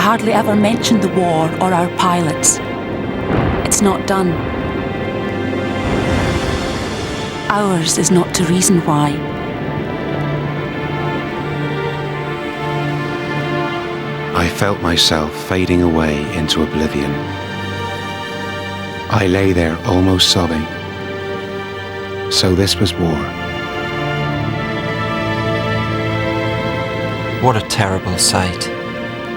hardly ever mentioned the war or our pilots. It's not done. Ours is not to reason why. I felt myself fading away into oblivion. I lay there almost sobbing. So this was war. What a terrible sight.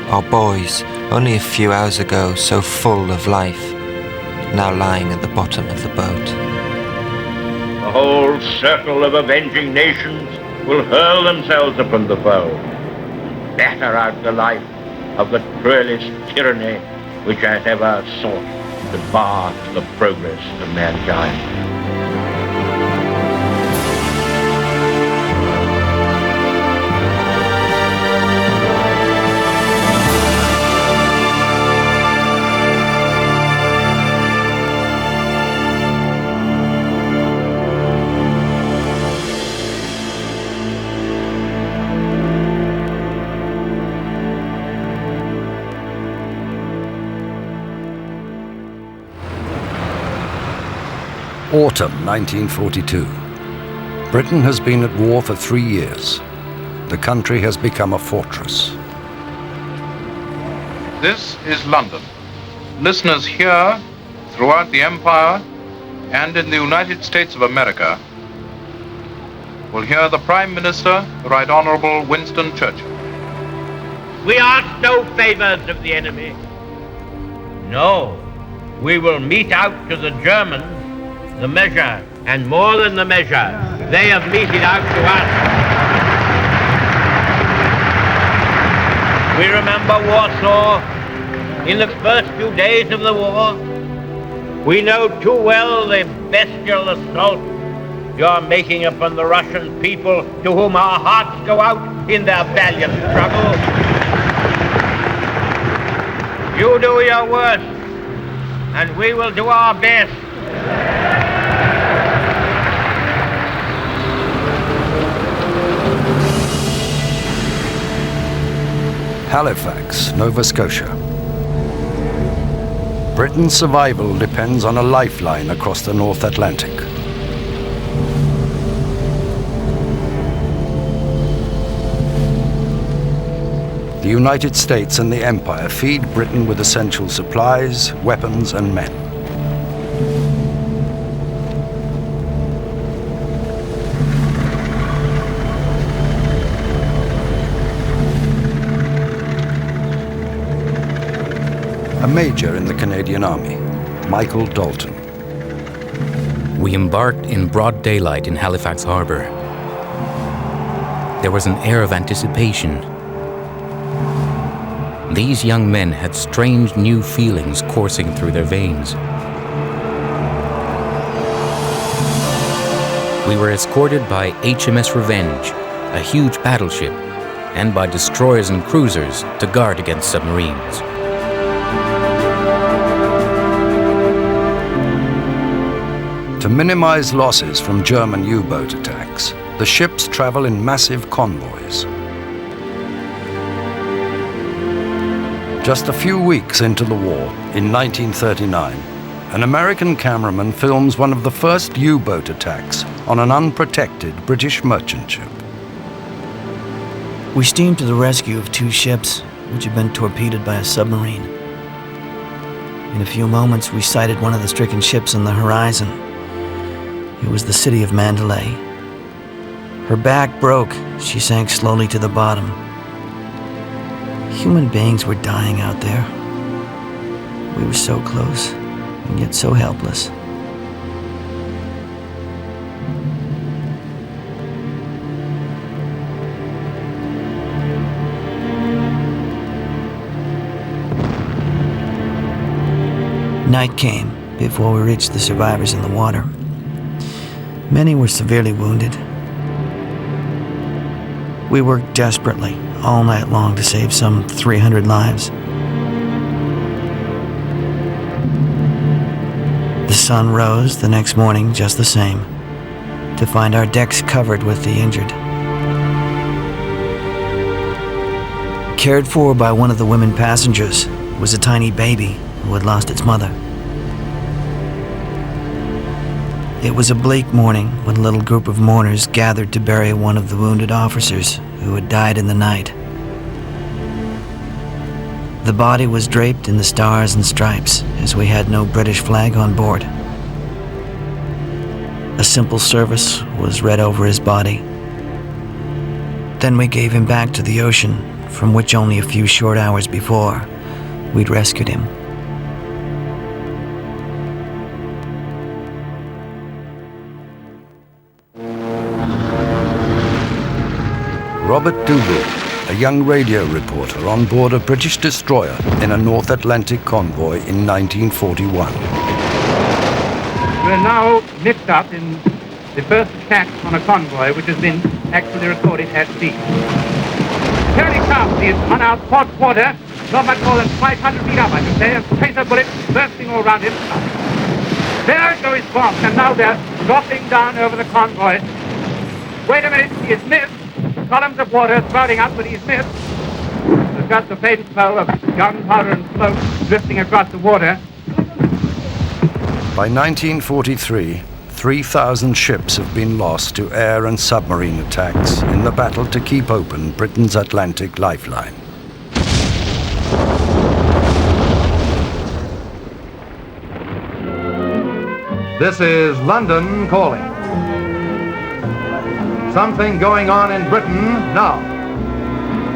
Our boys, only a few hours ago so full of life, now lying at the bottom of the boat. The whole circle of avenging nations will hurl themselves upon the foe, batter out the life of the cruelest tyranny which has ever sought to bar the progress of mankind. Autumn 1942. Britain has been at war for 3 years. The country has become a fortress. This is London. Listeners here, throughout the Empire, and in the United States of America, will hear the Prime Minister, the Right Honorable Winston Churchill. We ask no favors of the enemy. No, we will mete out to the Germans the measure, and more than the measure, they have meted out to us. We remember Warsaw in the first few days of the war. We know too well the bestial assault you are making upon the Russian people, to whom our hearts go out in their valiant struggle. You do your worst, and we will do our best. Halifax, Nova Scotia. Britain's survival depends on a lifeline across the North Atlantic. The United States and the Empire feed Britain with essential supplies, weapons, and men. A major in the Canadian Army, Michael Dalton. We embarked in broad daylight in Halifax Harbour. There was an air of anticipation. These young men had strange new feelings coursing through their veins. We were escorted by HMS Revenge, a huge battleship, and by destroyers and cruisers to guard against submarines. To minimize losses from German U-boat attacks, the ships travel in massive convoys. Just a few weeks into the war, in 1939, an American cameraman films one of the first U-boat attacks on an unprotected British merchant ship. We steamed to the rescue of 2 ships, which had been torpedoed by a submarine. In a few moments, we sighted one of the stricken ships on the horizon. It was the city of Mandalay. Her back broke. She sank slowly to the bottom. Human beings were dying out there. We were so close, and yet so helpless. Night came before we reached the survivors in the water. Many were severely wounded. We worked desperately all night long to save some 300 lives. The sun rose the next morning just the same, to find our decks covered with the injured. Cared for by one of the women passengers was a tiny baby who had lost its mother. It was a bleak morning when a little group of mourners gathered to bury one of the wounded officers who had died in the night. The body was draped in the stars and stripes, as we had no British flag on board. A simple service was read over his body. Then we gave him back to the ocean, from which only a few short hours before we'd rescued him. Robert Dougal, a young radio reporter on board a British destroyer in a North Atlantic convoy in 1941. We're now mixed up in the first attack on a convoy which has been actually recorded at sea. Turning sharply is on our port quarter, not much more than 500 feet up, I should say, a tracer bullet bursting all around him. There goes Boss, and now they're dropping down over the convoy. Wait a minute, he is missed. Columns of water spouting up, but he's missed. There's got the faint smell of gunpowder and smoke drifting across the water. By 1943, 3,000 ships have been lost to air and submarine attacks in the battle to keep open Britain's Atlantic lifeline. This is London calling. Something going on in Britain now.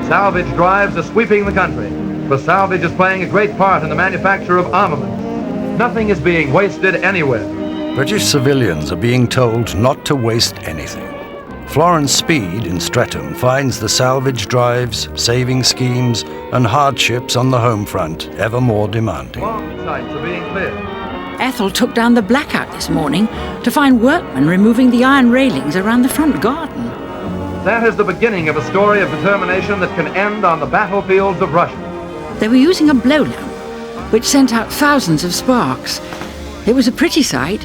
Salvage drives are sweeping the country, for salvage is playing a great part in the manufacture of armament. Nothing is being wasted anywhere. British civilians are being told not to waste anything. Florence Speed in Streatham finds the salvage drives, saving schemes, and hardships on the home front ever more demanding. Bomb sites are being cleared. Ethel took down the blackout this morning to find workmen removing the iron railings around the front garden. That is the beginning of a story of determination that can end on the battlefields of Russia. They were using a blow lamp, which sent out thousands of sparks. It was a pretty sight,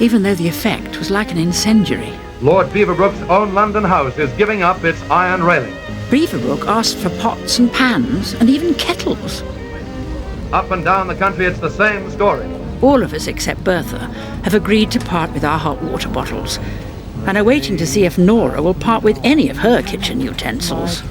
even though the effect was like an incendiary. Lord Beaverbrook's own London house is giving up its iron railing. Beaverbrook asked for pots and pans and even kettles. Up and down the country, it's the same story. All of us except Bertha have agreed to part with our hot water bottles and are waiting to see if Nora will part with any of her kitchen utensils.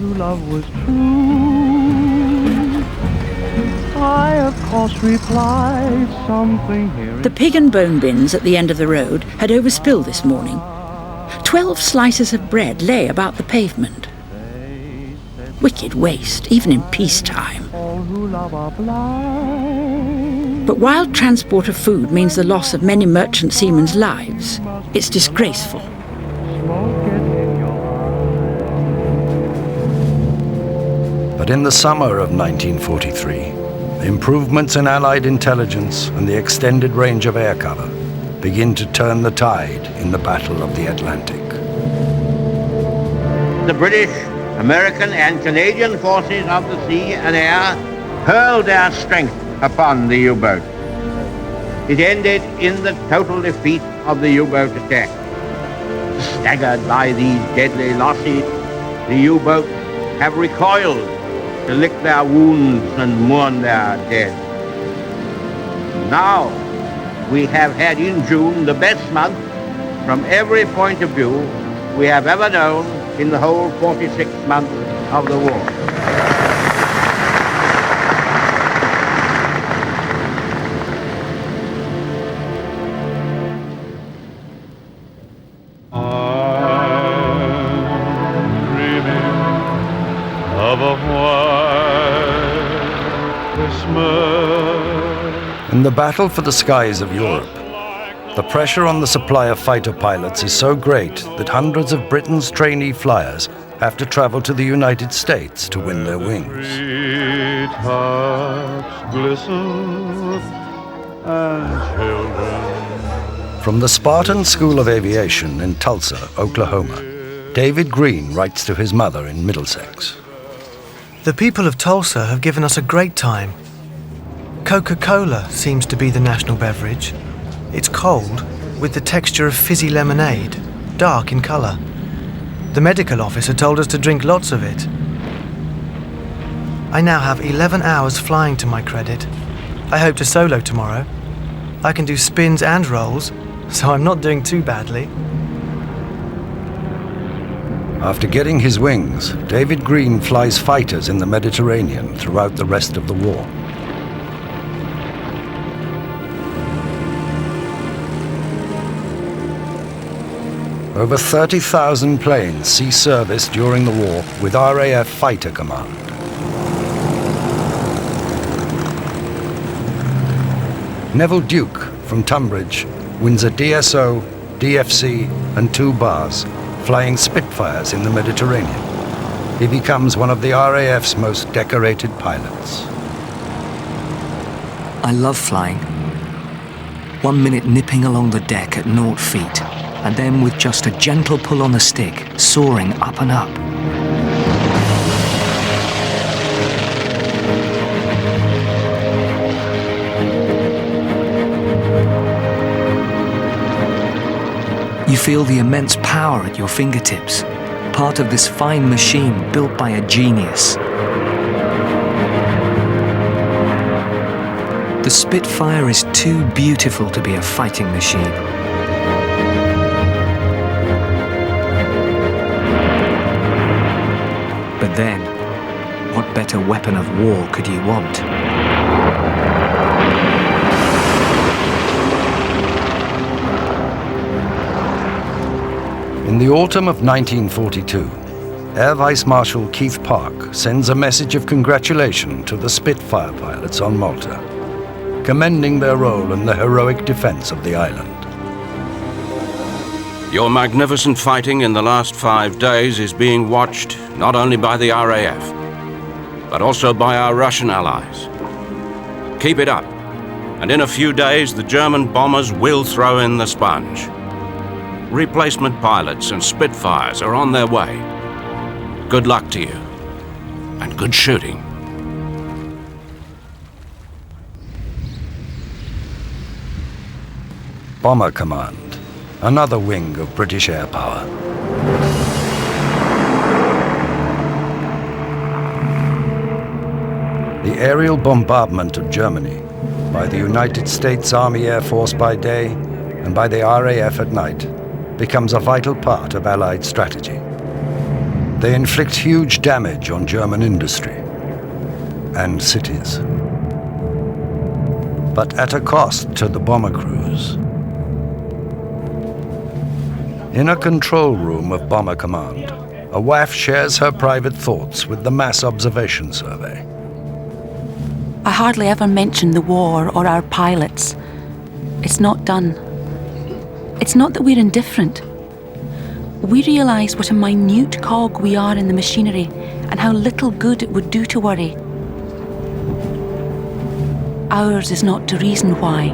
I, of course, replied something here. The pig and bone bins at the end of the road had overspilled this morning. 12 slices of bread lay about the pavement. Wicked waste, even in peacetime. But while transport of food means the loss of many merchant seamen's lives, it's disgraceful. But in the summer of 1943, improvements in Allied intelligence and the extended range of air cover begin to turn the tide in the Battle of the Atlantic. The British, American and Canadian forces of the sea and air hurled their strength upon the U-boat. It ended in the total defeat of the U-boat attack. Staggered by these deadly losses, the U-boats have recoiled to lick their wounds and mourn their dead. Now, we have had in June the best month from every point of view we have ever known in the whole 46 months of the war. In the battle for the skies of Europe, the pressure on the supply of fighter pilots is so great that hundreds of Britain's trainee flyers have to travel to the United States to win their wings. From the Spartan School of Aviation in Tulsa, Oklahoma, David Green writes to his mother in Middlesex. The people of Tulsa have given us a great time. Coca-Cola seems to be the national beverage. It's cold, with the texture of fizzy lemonade, dark in colour. The medical officer told us to drink lots of it. I now have 11 hours flying to my credit. I hope to solo tomorrow. I can do spins and rolls, so I'm not doing too badly. After getting his wings, David Green flies fighters in the Mediterranean throughout the rest of the war. Over 30,000 planes see service during the war with RAF Fighter Command. Neville Duke from Tunbridge wins a DSO, DFC and 2 bars, flying Spitfires in the Mediterranean. He becomes one of the RAF's most decorated pilots. I love flying. 1 minute nipping along the deck at 0 feet, and then with just a gentle pull on the stick, soaring up and up. You feel the immense power at your fingertips, part of this fine machine built by a genius. The Spitfire is too beautiful to be a fighting machine. But then, what better weapon of war could you want? In the autumn of 1942, Air Vice Marshal Keith Park sends a message of congratulation to the Spitfire pilots on Malta, commending their role in the heroic defense of the island. Your magnificent fighting in the last 5 days is being watched not only by the RAF, but also by our Russian allies. Keep it up, and in a few days the German bombers will throw in the sponge. Replacement pilots and Spitfires are on their way. Good luck to you, and good shooting. Bomber Command, another wing of British air power. The aerial bombardment of Germany by the United States Army Air Force by day and by the RAF at night becomes a vital part of Allied strategy. They inflict huge damage on German industry and cities, but at a cost to the bomber crews. In a control room of Bomber Command, a WAF shares her private thoughts with the Mass Observation Survey. I hardly ever mention the war or our pilots. It's not done. It's not that we're indifferent. We realise what a minute cog we are in the machinery and how little good it would do to worry. Ours is not to reason why.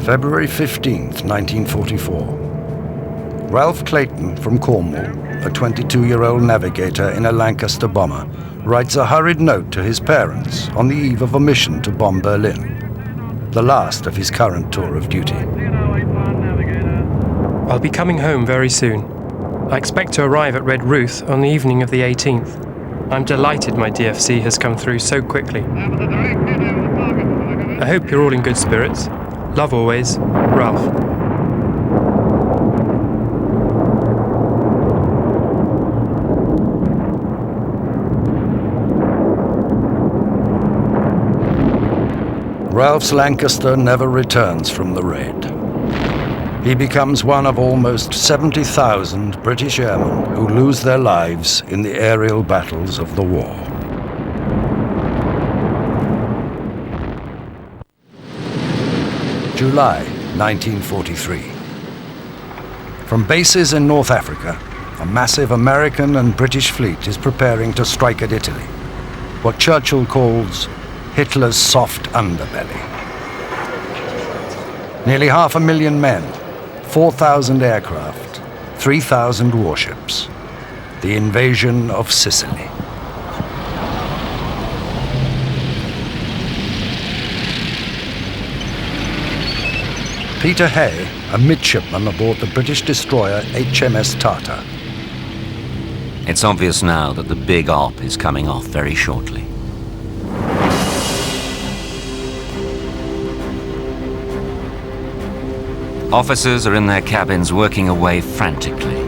February 15th, 1944. Ralph Clayton from Cornwall, a 22-year-old navigator in a Lancaster bomber, writes a hurried note to his parents on the eve of a mission to bomb Berlin, the last of his current tour of duty. I'll be coming home very soon. I expect to arrive at Red Ruth on the evening of the 18th. I'm delighted my DFC has come through so quickly. I hope you're all in good spirits. Love always, Ralph. Ralph's Lancaster never returns from the raid. He becomes one of almost 70,000 British airmen who lose their lives in the aerial battles of the war. July 1943. From bases in North Africa, a massive American and British fleet is preparing to strike at Italy, what Churchill calls Hitler's soft underbelly. Nearly 500,000 men, 4,000 aircraft, 3,000 warships. The invasion of Sicily. Peter Hay, a midshipman aboard the British destroyer HMS Tartar. It's obvious now that the big op is coming off very shortly. Officers are in their cabins working away frantically,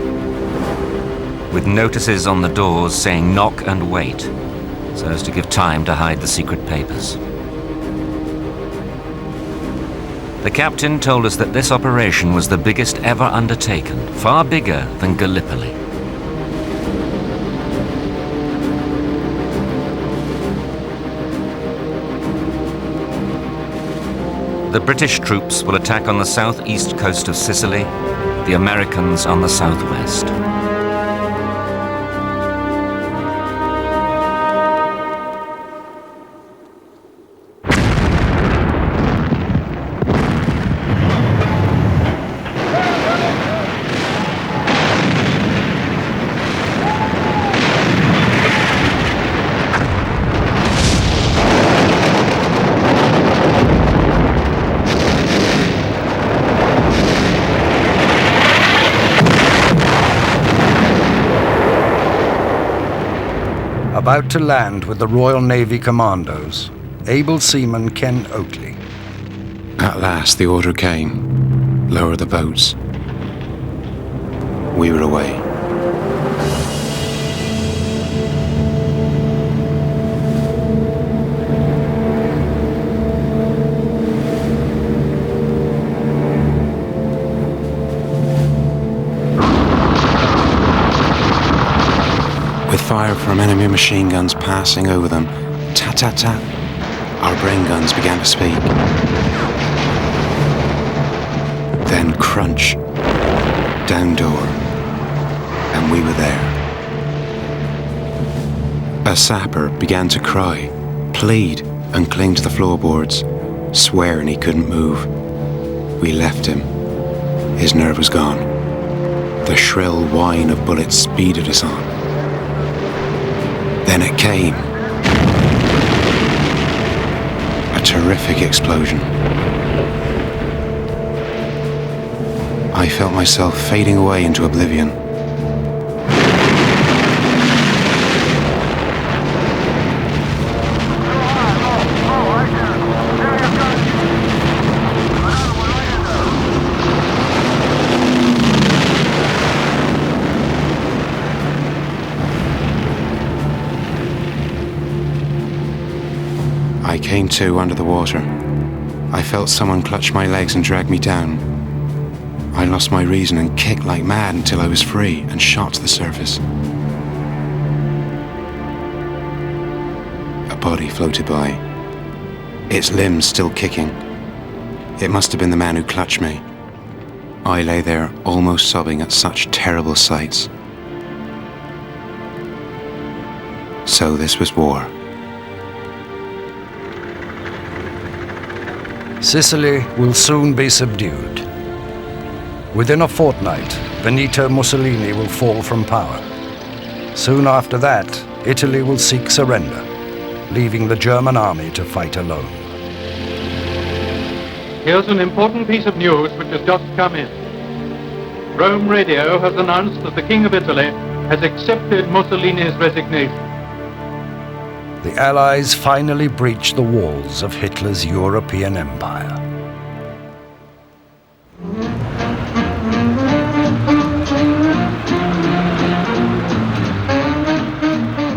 with notices on the doors saying knock and wait, so as to give time to hide the secret papers. The captain told us that this operation was the biggest ever undertaken, far bigger than Gallipoli. The British troops will attack on the southeast coast of Sicily, the Americans on the southwest. About to land with the Royal Navy Commandos, able seaman Ken Oakley. At last the order came. Lower the boats. We were away. With fire from enemy machine guns passing over them, tat-tat-tat, our brain guns began to speak. Then crunch, down door, and we were there. A sapper began to cry, plead, and cling to the floorboards, swearing he couldn't move. We left him. His nerve was gone. The shrill whine of bullets speeded us on. Then it came. A terrific explosion. I felt myself fading away into oblivion. I came to under the water. I felt someone clutch my legs and drag me down. I lost my reason and kicked like mad until I was free and shot to the surface. A body floated by, its limbs still kicking. It must have been the man who clutched me. I lay there almost sobbing at such terrible sights. So this was war. Sicily will soon be subdued. Within a fortnight, Benito Mussolini will fall from power. Soon after that, Italy will seek surrender, leaving the German army to fight alone. Here's an important piece of news which has just come in. Rome Radio has announced that the King of Italy has accepted Mussolini's resignation. The Allies finally breached the walls of Hitler's European empire.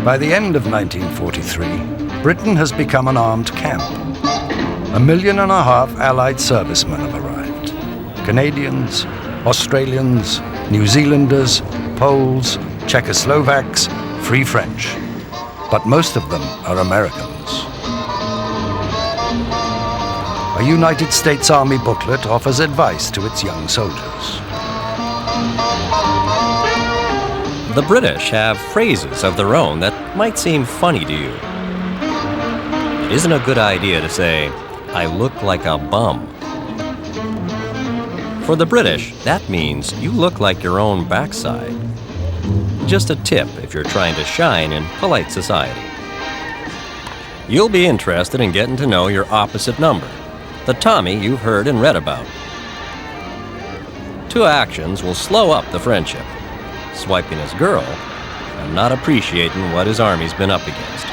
By the end of 1943, Britain has become an armed camp. 1.5 million Allied servicemen have arrived. Canadians, Australians, New Zealanders, Poles, Czechoslovaks, Free French. But most of them are Americans. A United States Army booklet offers advice to its young soldiers. The British have phrases of their own that might seem funny to you. It isn't a good idea to say, "I look like a bum." For the British, that means you look like your own backside. Just a tip if you're trying to shine in polite society. You'll be interested in getting to know your opposite number, the Tommy you've heard and read about. 2 actions will slow up the friendship: swiping his girl and not appreciating what his army's been up against.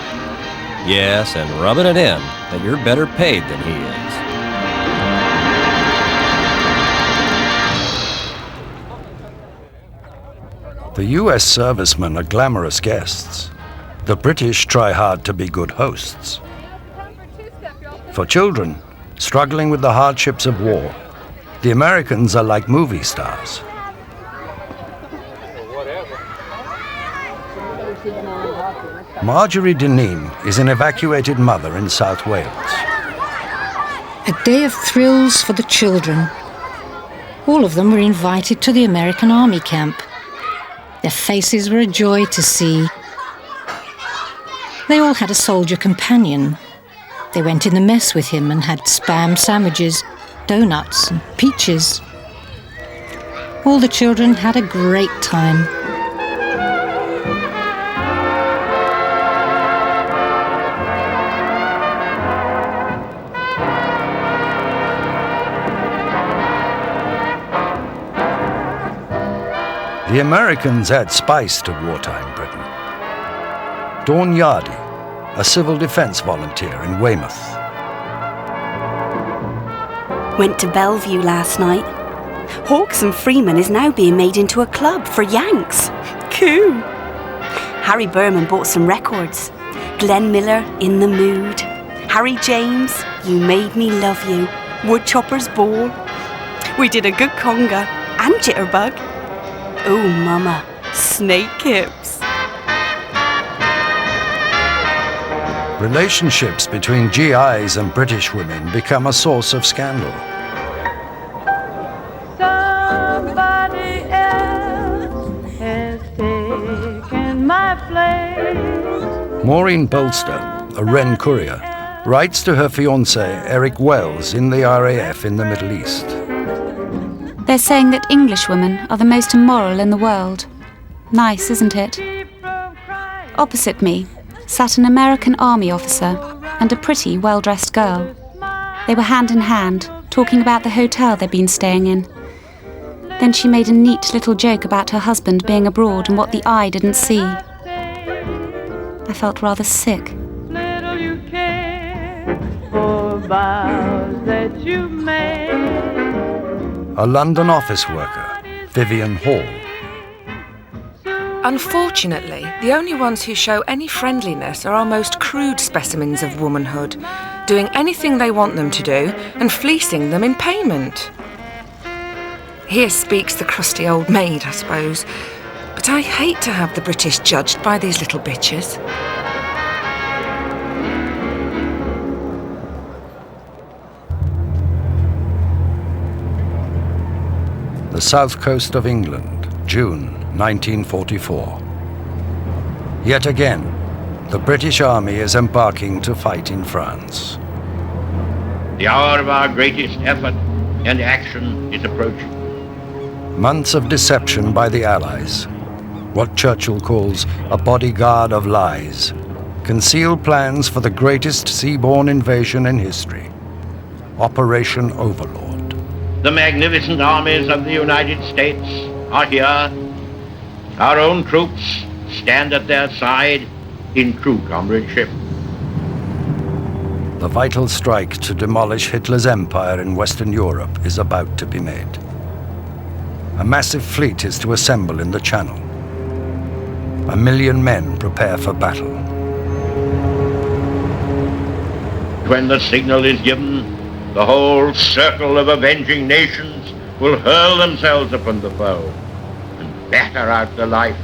Yes, and rubbing it in that you're better paid than he is. The US servicemen are glamorous guests. The British try hard to be good hosts. For children, struggling with the hardships of war, the Americans are like movie stars. Marjorie Deneen is an evacuated mother in South Wales. A day of thrills for the children. All of them were invited to the American Army camp. Their faces were a joy to see. They all had a soldier companion. They went in the mess with him and had spam sandwiches, donuts and peaches. All the children had a great time. The Americans add spice to wartime Britain. Dawn Yardy, a civil defence volunteer in Weymouth. Went to Bellevue last night. Hawks and Freeman is now being made into a club for Yanks. Cool. Harry Berman bought some records. Glenn Miller, In the Mood. Harry James, You Made Me Love You. Woodchopper's Ball. We did a good conga and jitterbug. Oh, mama, snake hips. Relationships between GIs and British women become a source of scandal. Somebody else has taken my place. Maureen Bolster, a Wren courier, writes to her fiancé Eric Wells in the RAF in the Middle East. They're saying that English women are the most immoral in the world. Nice, isn't it? Opposite me sat an American army officer and a pretty, well-dressed girl. They were hand in hand, talking about the hotel they'd been staying in. Then she made a neat little joke about her husband being abroad and what the eye didn't see. I felt rather sick. Little you care for vows that you made. A London office worker, Vivian Hall. Unfortunately, the only ones who show any friendliness are our most crude specimens of womanhood, doing anything they want them to do and fleecing them in payment. Here speaks the crusty old maid, I suppose, but I hate to have the British judged by these little bitches. The south coast of England, June 1944. Yet again, the British Army is embarking to fight in France. The hour of our greatest effort and action is approaching. Months of deception by the Allies, what Churchill calls a bodyguard of lies, conceal plans for the greatest seaborne invasion in history, Operation Overlord. The magnificent armies of the United States are here. Our own troops stand at their side in true comradeship. The vital strike to demolish Hitler's empire in Western Europe is about to be made. A massive fleet is to assemble in the Channel. 1 million men prepare for battle. When the signal is given, the whole circle of avenging nations will hurl themselves upon the foe and batter out the life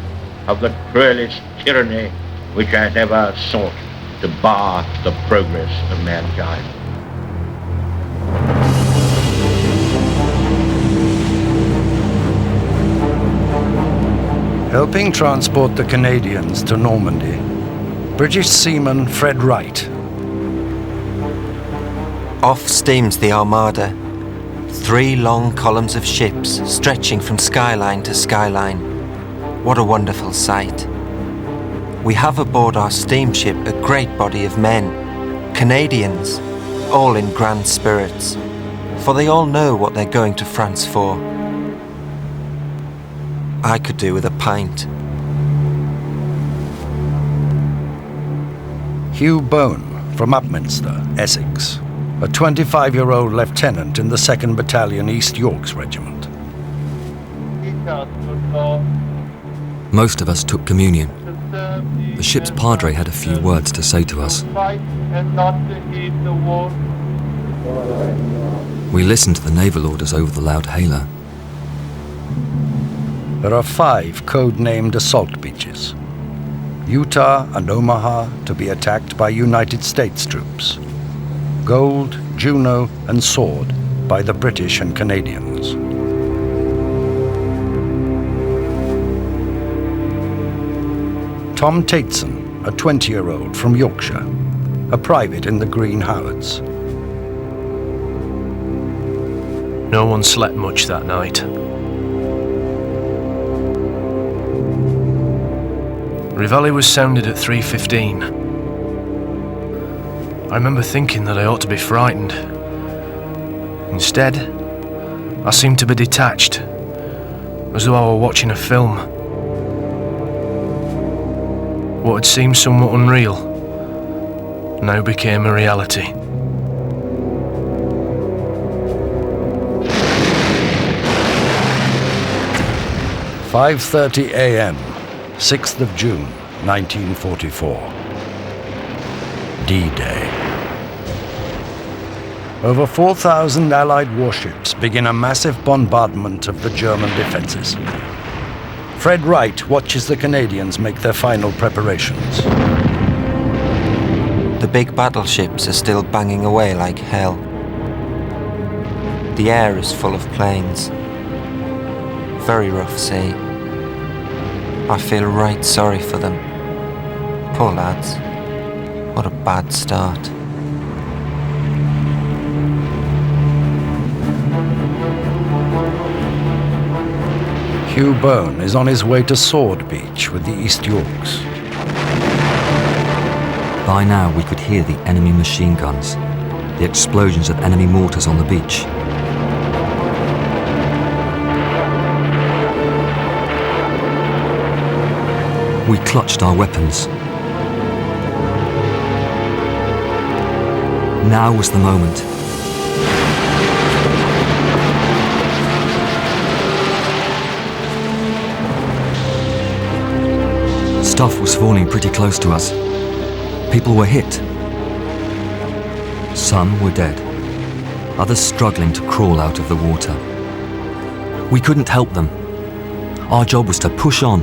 of the cruelest tyranny which has ever sought to bar the progress of mankind. Helping transport the Canadians to Normandy, British seaman Fred Wright. Off steams the Armada. 3 long columns of ships stretching from skyline to skyline. What a wonderful sight. We have aboard our steamship a great body of men, Canadians, all in grand spirits, for they all know what they're going to France for. I could do with a pint. Hugh Bone from Upminster, Essex, a 25-year-old lieutenant in the 2nd Battalion East Yorks Regiment. Most of us took communion. The ship's padre had a few words to say to us. We listened to the naval orders over the loud hailer. There are 5 code-named assault beaches. Utah and Omaha to be attacked by United States troops. Gold, Juno and Sword by the British and Canadians. Tom Tateson, a 20-year-old from Yorkshire, a private in the Green Howards. No one slept much that night. Reveille was sounded at 3:15. I remember thinking that I ought to be frightened. Instead, I seemed to be detached, as though I were watching a film. What had seemed somewhat unreal now became a reality. "5:30 a.m., 6th of June, 1944. D-Day. Over 4,000 Allied warships begin a massive bombardment of the German defenses. Fred Wright watches the Canadians make their final preparations. The big battleships are still banging away like hell. The air is full of planes. Very rough sea. I feel right sorry for them. Poor lads. What a bad start. Hugh Bone is on his way to Sword Beach with the East Yorks. By now we could hear the enemy machine guns, the explosions of enemy mortars on the beach. We clutched our weapons. Now was the moment. Stuff was falling pretty close to us. People were hit. Some were dead, others struggling to crawl out of the water. We couldn't help them. Our job was to push on.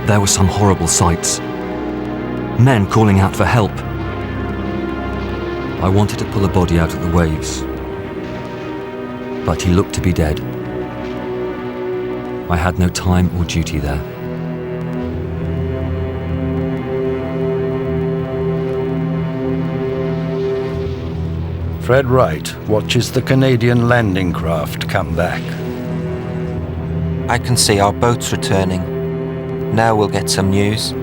There were some horrible sights. Men calling out for help. I wanted to pull a body out of the waves, but he looked to be dead. I had no time or duty there. Fred Wright watches the Canadian landing craft come back. I can see our boats returning. Now we'll get some news.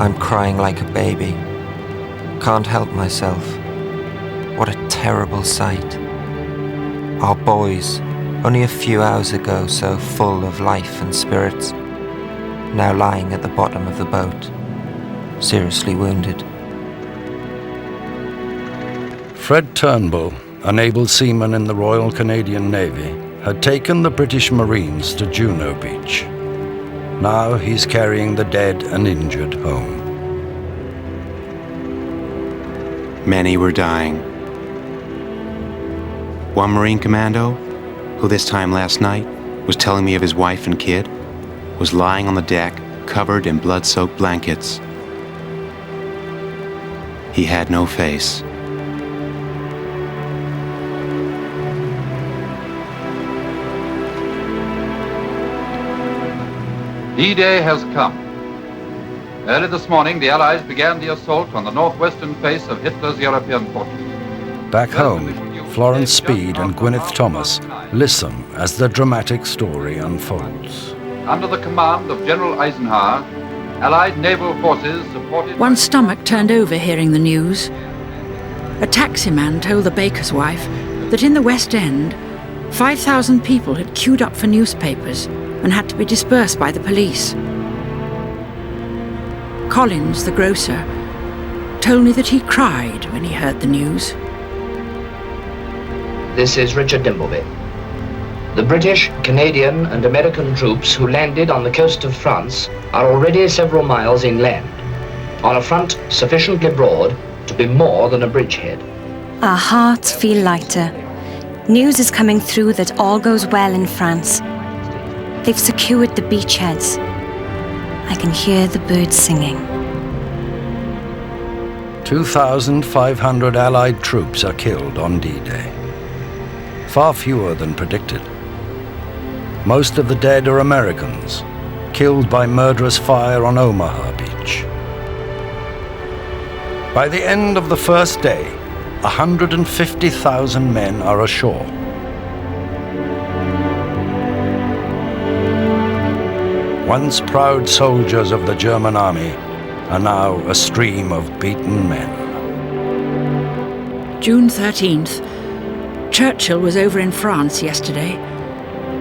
I'm crying like a baby. Can't help myself. What a terrible sight. Our boys, only a few hours ago so full of life and spirits, now lying at the bottom of the boat, seriously wounded. Fred Turnbull, an able seaman in the Royal Canadian Navy, had taken the British Marines to Juno Beach. Now he's carrying the dead and injured home. Many were dying. One Marine commando, who this time last night was telling me of his wife and kid, was lying on the deck, covered in blood-soaked blankets. He had no face. D-Day has come. Early this morning, the Allies began the assault on the northwestern face of Hitler's European fortress. Back home, Florence Speed and Gwyneth Thomas listen as the dramatic story unfolds. Under the command of General Eisenhower, Allied naval forces supported... One's stomach turned over hearing the news. A taximan told the baker's wife that in the West End, 5,000 people had queued up for newspapers and had to be dispersed by the police. Collins, the grocer, told me that he cried when he heard the news. This is Richard Dimbleby. The British, Canadian and American troops who landed on the coast of France are already several miles inland, on a front sufficiently broad to be more than a bridgehead. Our hearts feel lighter. News is coming through that all goes well in France. They've secured the beachheads. I can hear the birds singing. 2,500 Allied troops are killed on D-Day. Far fewer than predicted. Most of the dead are Americans, killed by murderous fire on Omaha Beach. By the end of the first day, 150,000 men are ashore. Once proud soldiers of the German army are now a stream of beaten men. June 13th. Churchill was over in France yesterday.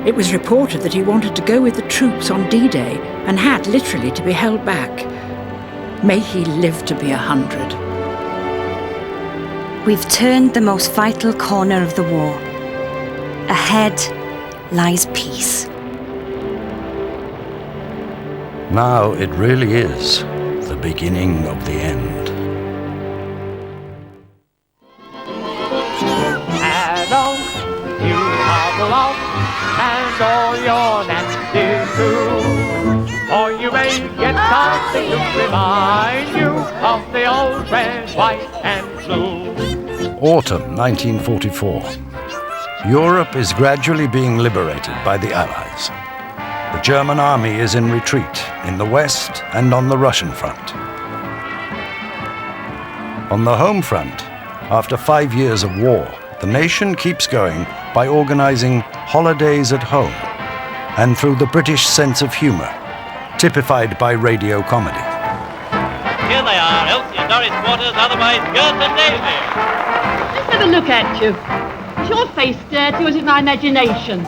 It was reported that he wanted to go with the troops on D-Day and had literally to be held back. May he live to be 100. We've turned the most vital corner of the war. Ahead lies peace. Now it really is the beginning of the end. Hello, you are lost, and all your nasty too. Or you may get something to remind you of the old red, white, and blue. Autumn 1944. Europe is gradually being liberated by the Allies. The German army is in retreat in the west and on the Russian front. On the home front, after 5 years of war, the nation keeps going by organizing holidays at home and through the British sense of humor, typified by radio comedy. Here they are, Elsie and Doris Waters, otherwise Gert and Daisy. Let's have a look at you. Is your face dirty or is it my imagination?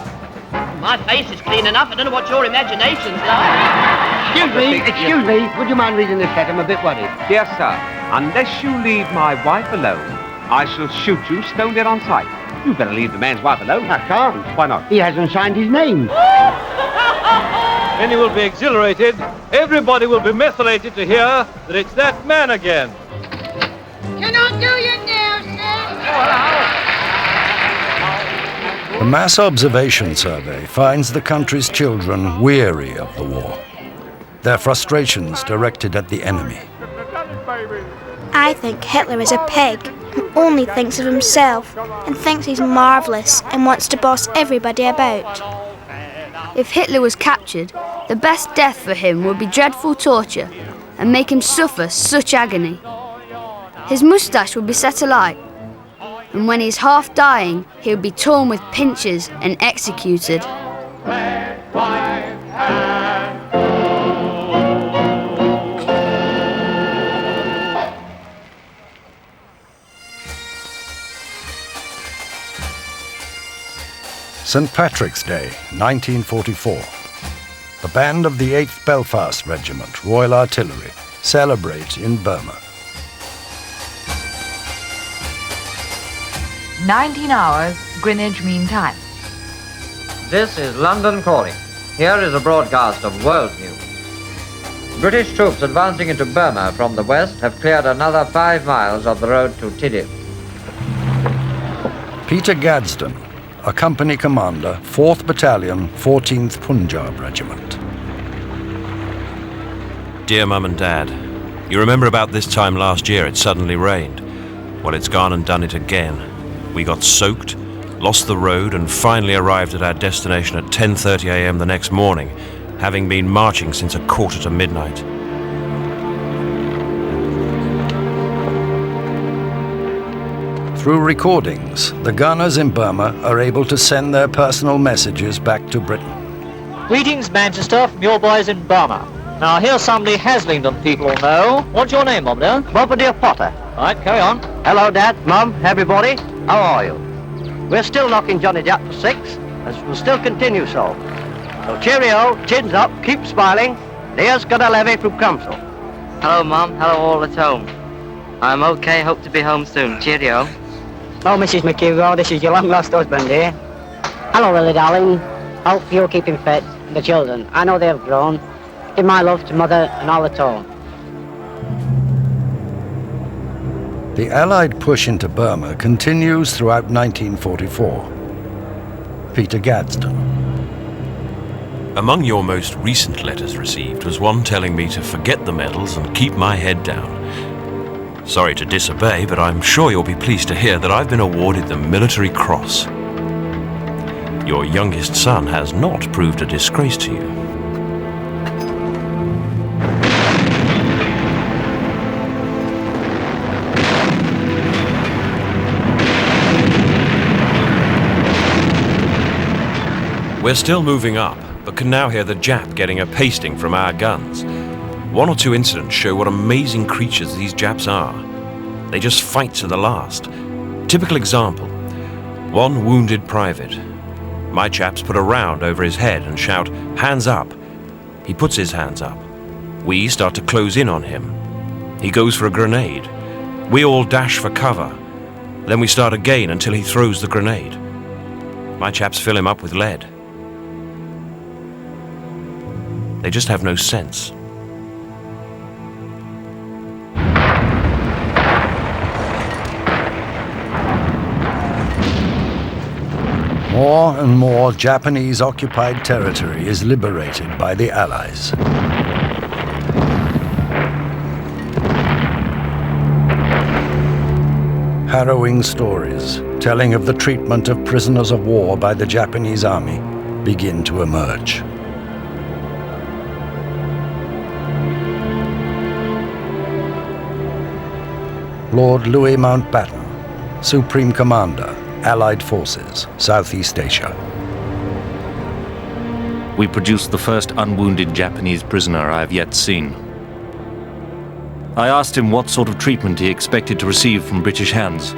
My face is clean enough. I don't know what your imagination's like. Excuse me. Would you mind reading this letter? I'm a bit worried. Dear sir, unless you leave my wife alone, I shall shoot you stone dead on sight. You better leave the man's wife alone. I can't. Why not? He hasn't signed his name. Then you will be exhilarated. Everybody will be methylated to hear that it's that man again. Can I do your nails, sir? The Mass Observation Survey finds the country's children weary of the war, their frustrations directed at the enemy. I think Hitler is a pig who only thinks of himself and thinks he's marvellous and wants to boss everybody about. If Hitler was captured, the best death for him would be dreadful torture and make him suffer such agony. His moustache would be set alight, and when he's half dying, he would be torn with pinchers and executed. St. Patrick's Day, 1944. The band of the 8th Belfast Regiment, Royal Artillery, celebrate in Burma. 19 hours, Greenwich Mean Time. This is London calling. Here is a broadcast of world news. British troops advancing into Burma from the west have cleared another 5 miles of the road to Tidib. Peter Gadsden, a company commander, 4th Battalion, 14th Punjab Regiment. Dear Mum and Dad, you remember about this time last year it suddenly rained? Well, it's gone and done it again. We got soaked, lost the road, and finally arrived at our destination at 10:30 a.m. the next morning, having been marching since 1:45. Through recordings, the gunners in Burma are able to send their personal messages back to Britain. Greetings, Manchester, from your boys in Burma. Now, here's somebody Haslington people will know. What's your name, Bob, Bombardier Potter. Right, carry on. Hello, Dad, Mum, everybody. How are you? We're still knocking Johnny Jack for 6, as will still continue so. So cheerio, chins up, keep smiling. Here's got a levy from Council. Hello, Mum. Hello, all at home. I'm okay. Hope to be home soon. Cheerio. Hello, Mrs. McHugh. This is your long-lost husband here. Hello, Lily, darling. Hope you're keeping fit. The children, I know they've grown. Give my love to Mother and all at home. The Allied push into Burma continues throughout 1944. Peter Gadsden. Among your most recent letters received was one telling me to forget the medals and keep my head down. Sorry to disobey, but I'm sure you'll be pleased to hear that I've been awarded the Military Cross. Your youngest son has not proved a disgrace to you. We're still moving up, but can now hear the Jap getting a pasting from our guns. One or two incidents show what amazing creatures these Japs are. They just fight to the last. Typical example, one wounded private. My chaps put a round over his head and shout, "Hands up." He puts his hands up. We start to close in on him. He goes for a grenade. We all dash for cover. Then we start again until he throws the grenade. My chaps fill him up with lead. They just have no sense. More and more Japanese-occupied territory is liberated by the Allies. Harrowing stories telling of the treatment of prisoners of war by the Japanese army begin to emerge. Lord Louis Mountbatten, Supreme Commander, Allied Forces, Southeast Asia. We produced the first unwounded Japanese prisoner I have yet seen. I asked him what sort of treatment he expected to receive from British hands,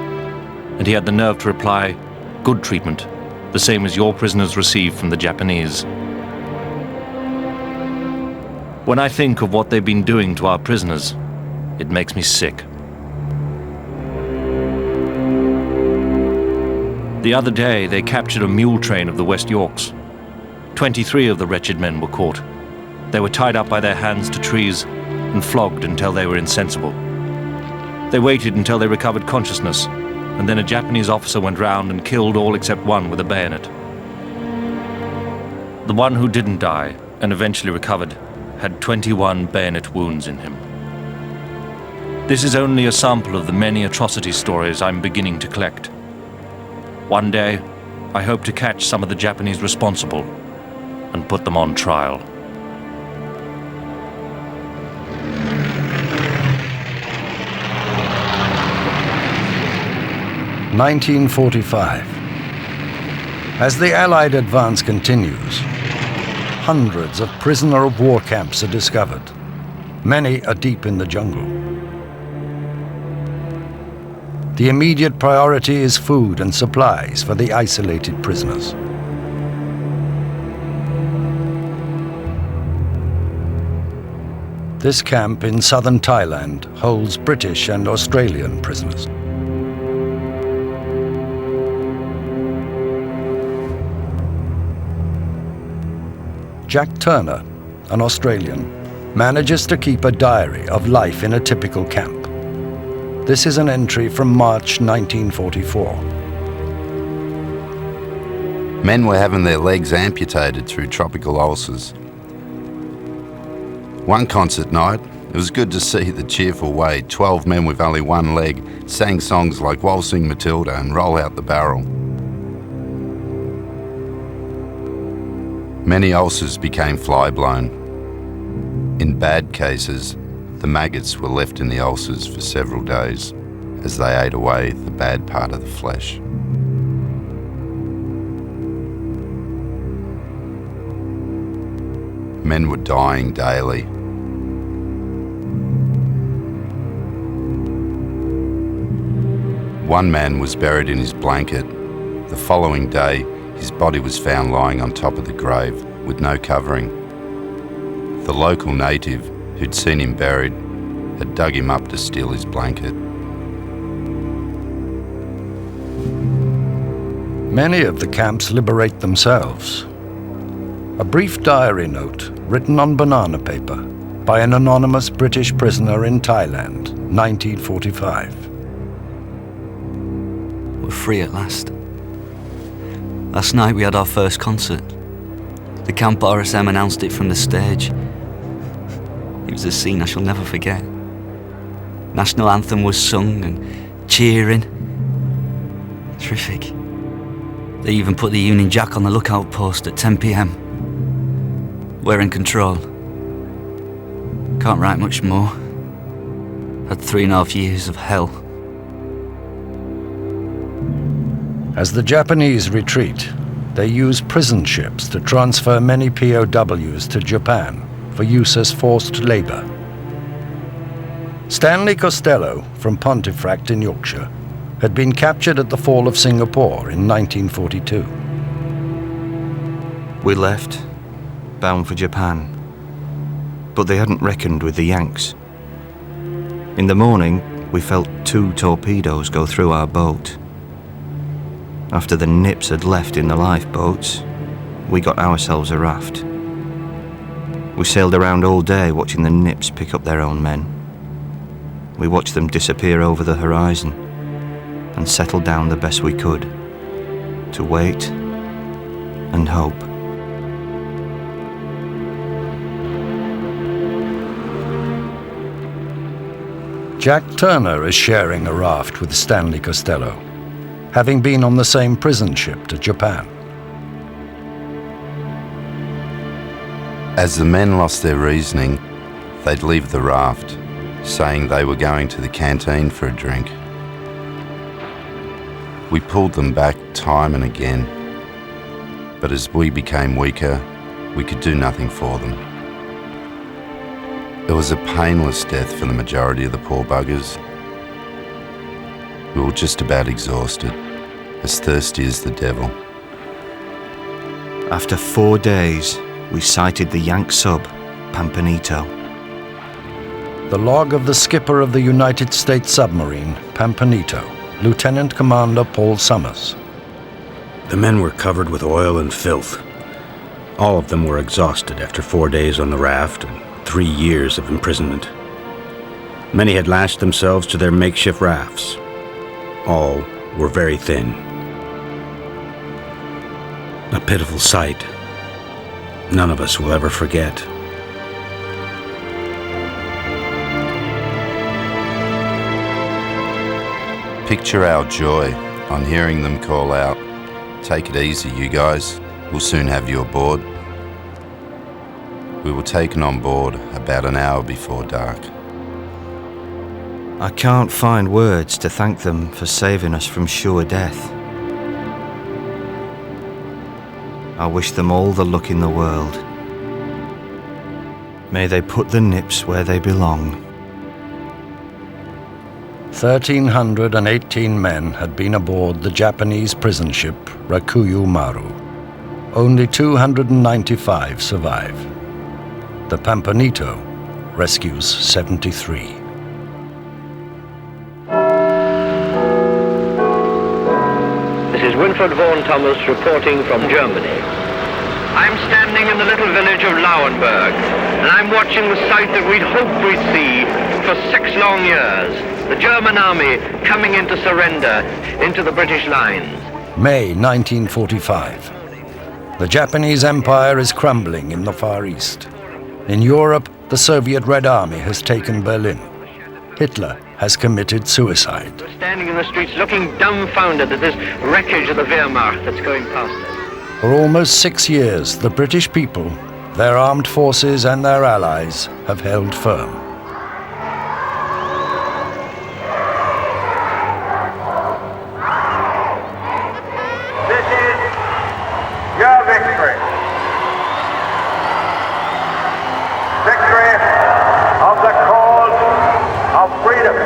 and he had the nerve to reply, "Good treatment, the same as your prisoners receive from the Japanese." When I think of what they've been doing to our prisoners, it makes me sick. The other day, they captured a mule train of the West Yorks. 23 of the wretched men were caught. They were tied up by their hands to trees and flogged until they were insensible. They waited until they recovered consciousness, and then a Japanese officer went round and killed all except one with a bayonet. The one who didn't die and eventually recovered had 21 bayonet wounds in him. This is only a sample of the many atrocity stories I'm beginning to collect. One day, I hope to catch some of the Japanese responsible and put them on trial. (1945). As the Allied advance continues, hundreds of prisoner of war camps are discovered. Many are deep in the jungle. The immediate priority is food and supplies for the isolated prisoners. This camp in southern Thailand holds British and Australian prisoners. Jack Turner, an Australian, manages to keep a diary of life in a typical camp. This is an entry from March 1944. Men were having their legs amputated through tropical ulcers. One concert night, it was good to see the cheerful way 12 men with only one leg sang songs like Waltzing Matilda and Roll Out the Barrel. Many ulcers became fly-blown. In bad cases, the maggots were left in the ulcers for several days as they ate away the bad part of the flesh. Men were dying daily. One man was buried in his blanket. The following day, his body was found lying on top of the grave with no covering. The local native who'd seen him buried had dug him up to steal his blanket. Many of the camps liberate themselves. A brief diary note written on banana paper by an anonymous British prisoner in Thailand, 1945. We're free at last. Last night we had our first concert. The camp RSM announced it from the stage. It was a scene I shall never forget. National anthem was sung and cheering. Terrific. They even put the Union Jack on the lookout post at 10 p.m. We're in control. Can't write much more. Had 3.5 years of hell. As the Japanese retreat, they use prison ships to transfer many POWs to Japan for use as forced labor. Stanley Costello from Pontefract in Yorkshire had been captured at the fall of Singapore in 1942. We left, bound for Japan, but they hadn't reckoned with the Yanks. In the morning, we felt 2 torpedoes go through our boat. After the nips had left in the lifeboats, we got ourselves a raft. We sailed around all day watching the nips pick up their own men. We watched them disappear over the horizon and settled down the best we could to wait and hope. Jack Turner is sharing a raft with Stanley Costello, having been on the same prison ship to Japan. As the men lost their reasoning, they'd leave the raft, saying they were going to the canteen for a drink. We pulled them back time and again, but as we became weaker, we could do nothing for them. It was a painless death for the majority of the poor buggers. We were just about exhausted, as thirsty as the devil. After 4 days, we sighted the Yank sub, Pampanito. The log of the skipper of the United States submarine, Pampanito, Lieutenant Commander Paul Summers. The men were covered with oil and filth. All of them were exhausted after 4 days on the raft and 3 years of imprisonment. Many had lashed themselves to their makeshift rafts. All were very thin. A pitiful sight. None of us will ever forget. Picture our joy on hearing them call out, "Take it easy, you guys. We'll soon have you aboard." We were taken on board about an hour before dark. I can't find words to thank them for saving us from sure death. I wish them all the luck in the world. May they put the nips where they belong. 1,318 men had been aboard the Japanese prison ship Rakuyu Maru. Only 295 survive. The Pampanito rescues 73. This is Winfried Vaughan Thomas reporting from Germany. I'm standing in the little village of Lauenburg, and I'm watching the sight that we'd hoped we'd see for 6 long years. The German army coming in to surrender into the British lines. May 1945. The Japanese Empire is crumbling in the Far East. In Europe, the Soviet Red Army has taken Berlin. Hitler has committed suicide. We're standing in the streets looking dumbfounded at this wreckage of the Wehrmacht that's going past us. For almost 6 years, the British people, their armed forces and their allies have held firm. This is your victory. Victory of the cause of freedom.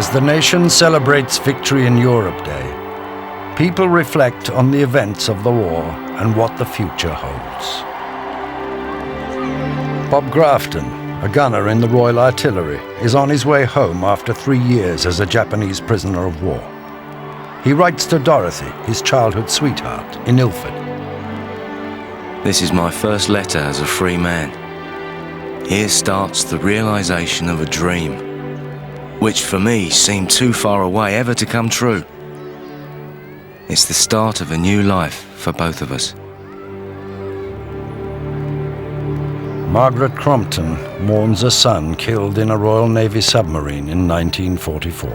As the nation celebrates Victory in Europe Day, people reflect on the events of the war and what the future holds. Bob Grafton, a gunner in the Royal Artillery, is on his way home after 3 years as a Japanese prisoner of war. He writes to Dorothy, his childhood sweetheart, in Ilford. This is my first letter as a free man. Here starts the realization of a dream, which for me seemed too far away ever to come true. It's the start of a new life for both of us. Margaret Crompton mourns a son killed in a Royal Navy submarine in 1944.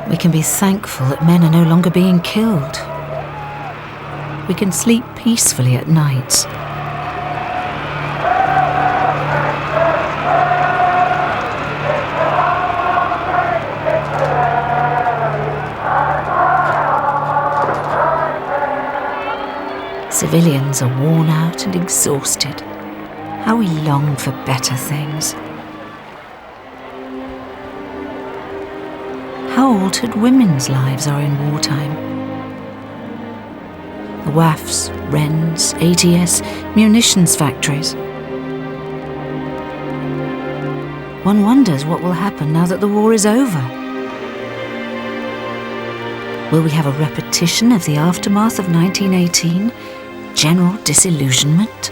We can be thankful that men are no longer being killed. We can sleep peacefully at night. Civilians are worn out and exhausted. How we long for better things. How altered women's lives are in wartime. The WAFs, RENs, ATS, munitions factories. One wonders what will happen now that the war is over. Will we have a repetition of the aftermath of 1918? General disillusionment?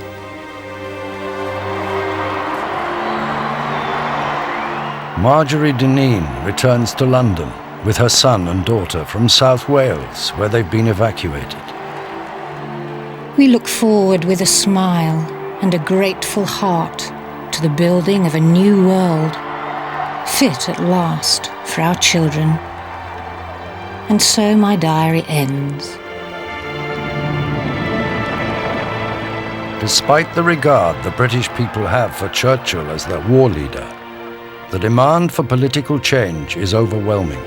Marjorie Dineen returns to London with her son and daughter from South Wales, where they've been evacuated. We look forward with a smile and a grateful heart to the building of a new world, fit at last for our children. And so my diary ends. Despite the regard the British people have for Churchill as their war leader, the demand for political change is overwhelming.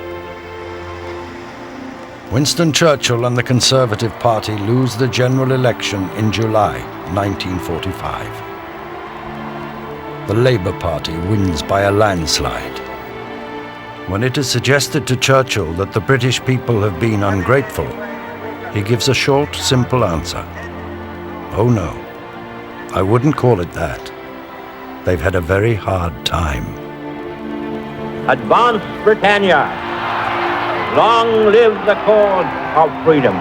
Winston Churchill and the Conservative Party lose the general election in July 1945. The Labour Party wins by a landslide. When it is suggested to Churchill that the British people have been ungrateful, he gives a short, simple answer. Oh no, I wouldn't call it that. They've had a very hard time. Advance, Britannia! Long live the cause of freedom!